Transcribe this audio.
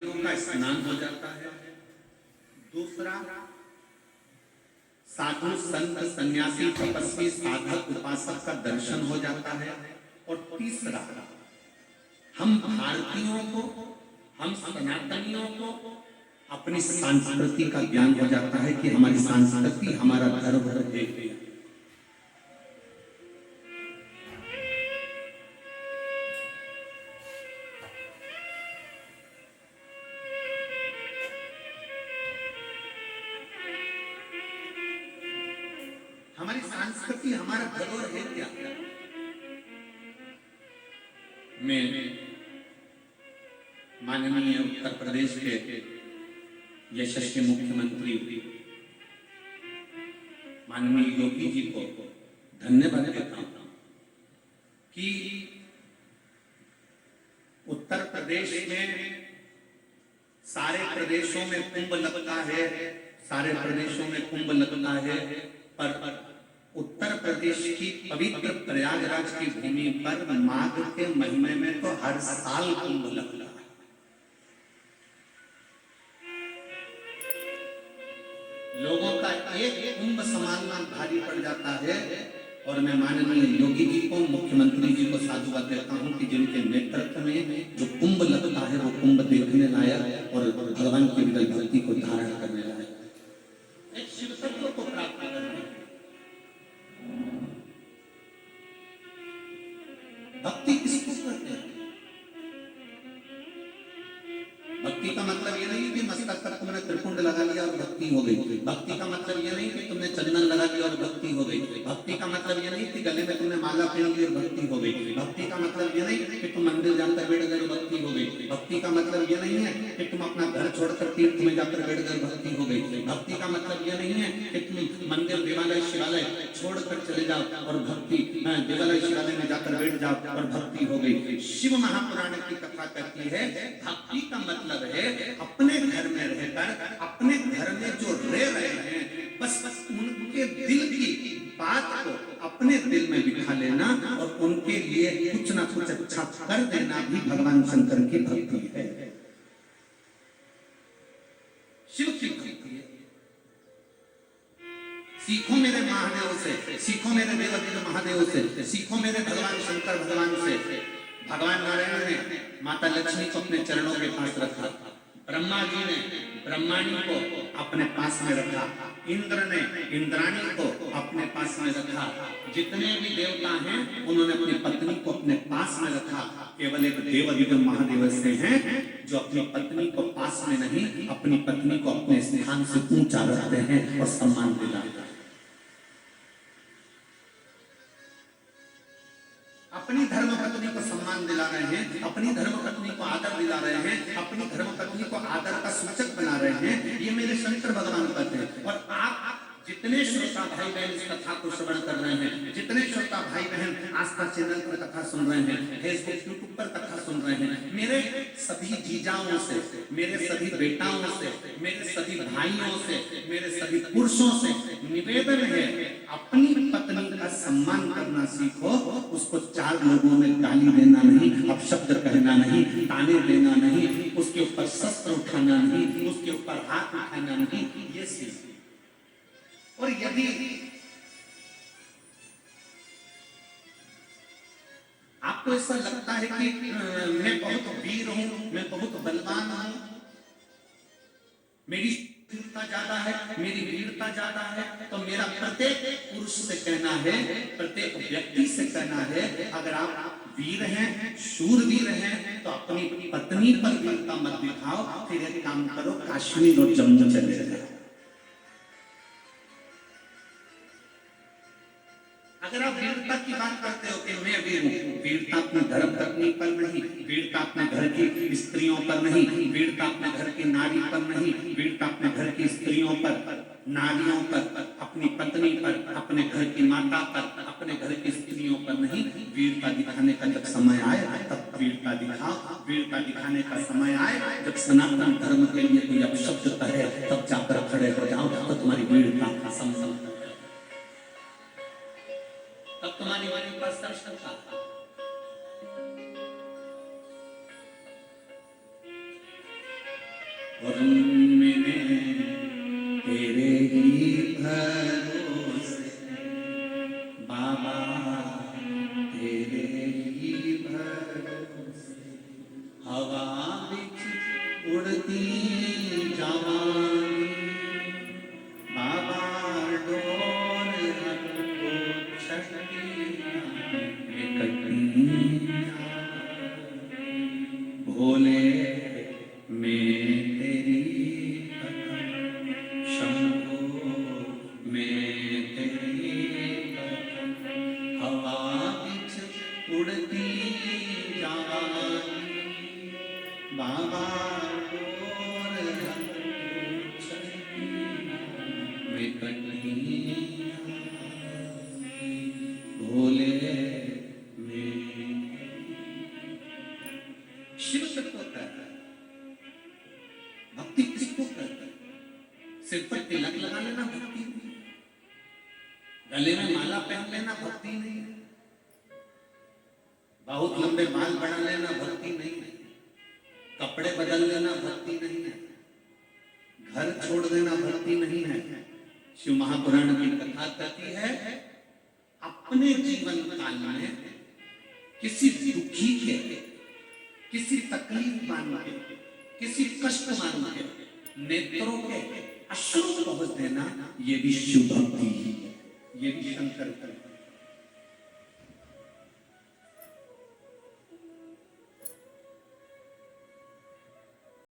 का स्नान हो जाता है। दूसरा, साधु संत सन्यासी तपस्वी साधक उपासक का दर्शन हो जाता है। और तीसरा, हम भारतीयों को, हम सनातनियों को अपनी संस्कृति का ज्ञान हो जाता है कि हमारी संस्कृति हमारा धर्म है। हमारी संस्कृति हमारा धरोहर है क्या? मैं माननीय उत्तर प्रदेश के यशस्वी मुख्यमंत्री माननीय योगी जी को धन्यवाद देता हूं कि उत्तर प्रदेश में सारे प्रदेशों में कुंभ लगता है, सारे प्रदेशों में कुंभ लगता है, पर उत्तर प्रदेश की पवित्र प्रयागराज की भूमि पर माघ के महीने में तो हर साल कुंभ लगता है। लोगों का एक कुंभ संभालना भारी पड़ जाता है। और मैं माननीय योगी जी को, मुख्यमंत्री जी को साधुवाद देता हूं कि जिनके नेतृत्व में जो कुंभ लगता है वो कुंभ देखने लायक और भगवान की विरल भक्ति को धारण करने लायक, एक शिव तत्व को प्राप्त करना। भक्ति किसको कहते हैं? भक्ति का मतलब ये नहीं कि मस्तक पर तुमने त्रिपुंड लगा लिया और भक्ति हो गई। भक्ति का मतलब ये नहीं कि तुमने चंदन लगा लिया और भक्ति हो गई। भक्ति का मतलब ये नहीं कि गले में तुमने माला पहन ली और भक्ति हो गई। भक्ति का मतलब ये नहीं कि तुम मंदिर जाकर बैठ गए और भक्ति हो गई। भक्ति का मतलब ये नहीं है कि तुम अपना घर छोड़कर तीर्थ में जाकर बैठ गए भक्ति हो गई। भक्ति का मतलब ये नहीं है कि तुम मंदिर देवालय शिवालय छोड़कर चले जाओ और भक्ति देवालय शिवालय में जाकर बैठ जाओ और भक्ति हो गई। शिव महापुराण की कथा कहती है भक्ति का मतलब है अपने घर में रहकर, अपने घर में जो रह रहे हैं, बस उनके दिल की बात को अपने दिल में बिठा लेना और उनके लिए कुछ ना कुछ अच्छा कर देना भी भगवान शंकर की भक्ति है, शिव की भक्ति है। सीखो मेरे महादेव से, सीखो मेरे देवदेव महादेव से, सीखो मेरे भगवान शंकर भगवान से। भगवान नारायण ने माता लक्ष्मी को अपने चरणों के पास रखा, ब्रह्मा जी ने ब्रह्माणी को अपने पास में रखा, इंद्र ने इंद्राणी को अपने पास में रखा। जितने भी देवता हैं उन्होंने अपनी पत्नी को अपने पास में रखा। केवल एक देवदेव महादेव से हैं जो अपनी पत्नी को पास में नहीं, अपनी पत्नी को अपने स्थान से ऊंचा रखते हैं और सम्मान दिलाते हैं। अपनी धर्म पत्नी को सम्मान दिला रहे हैं, अपनी धर्म पत्नी को आदर दिला रहे हैं, अपनी धर्म पत्नी को आदर का सूचक बना रहे हैं। ये मेरे शंकर भगवान कहते हैं। और आप जितने श्रोता भाई बहन इस कथा को श्रवण कर रहे हैं, जितने श्रोता भाई बहन आस्था चैनल पर कथा सुन रहे हैं, फेसबुक यूट्यूब पर कथा सुन रहे हैं, मेरे सभी जीजाओं से, मेरे सभी बेटाओं से, मेरे सभी भाइयों से, मेरे सभी पुरुषों से निवेदन है अपनी पत्नी का सम्मान करना सीखो। उसको चार लोगों में गाली देना नहीं, अपशब्द कहना नहीं, ताने देना नहीं, उसके ऊपर शस्त्र उठाना नहीं, उसके ऊपर हाथ उठाना नहीं, ये सीखो। और यदि आपको ऐसा लगता है कि मैं बहुत वीर हूं, मैं बहुत बलवान हूं, मेरी वीरता ज्यादा है, मेरी वीरता ज्यादा है, तो मेरा प्रत्येक पुरुष से कहना है, प्रत्येक व्यक्ति से कहना है, अगर आप वीर हैं, शूरवीर हैं, तो अपनी पत्नी पर वीरता मत दिखाओ। फिर एक काम करो, काश्मीर और जम्मू चले जाओ। अगर आप वीरता की बात करते हो कि मैं वीर हूं, वीरता अपनी धर्म पत्नी पर नहीं, वीरता अपने घर की स्त्रियों पर नहीं, वीरता अपने घर की नारी पर नहीं, वीरता अपने घर की स्त्रियों पर, नारियों पर, अपनी पत्नी पर, अपने घर की माता पर, अपने घर की स्त्रियों पर नहीं। वीरता दिखाने का जब समय आए तब वीरता दिखाओ। वीरता दिखाने का समय आए जब सनातन धर्म के लिए कोई अपशब्द कहे तब जाकर खड़े हो जाओ, तो तुम्हारी वीरता का सम्मान, तब तुम्हारी वाणी पर दर्शनता। था और मैंने तेरे ही भरोसे बाबा, तेरे ही भरोसे हवा बिच उड़ती जवानी बाबा डोर हमको छटिया भोले मैं तेरी कसम, शंभो मैं तेरी कसम हवा बिच उड़ती जवानी बाबा डोर हमको छटिया में कटिया भोले में। शिव सबको कहता है, भक्ति किसको कहता है? सिर पर तिलक लगा लेना भक्ति नहीं, गले में माला पहन लेना भक्ति नहीं है, बहुत लंबे बाल बढ़ा लेना भक्ति नहीं है, कपड़े बदल लेना भक्ति नहीं है, घर छोड़ देना भक्ति नहीं है। शिव महापुराण की कथा कहती है, अपने जीवन काल में किसी दुखी के, किसी तकलीफ वाले के, किसी कष्ट वाले के नेत्रों के अश्रु पहुंच देना, ये भी शिव भक्ति ही है, ये भी शंकर करता है।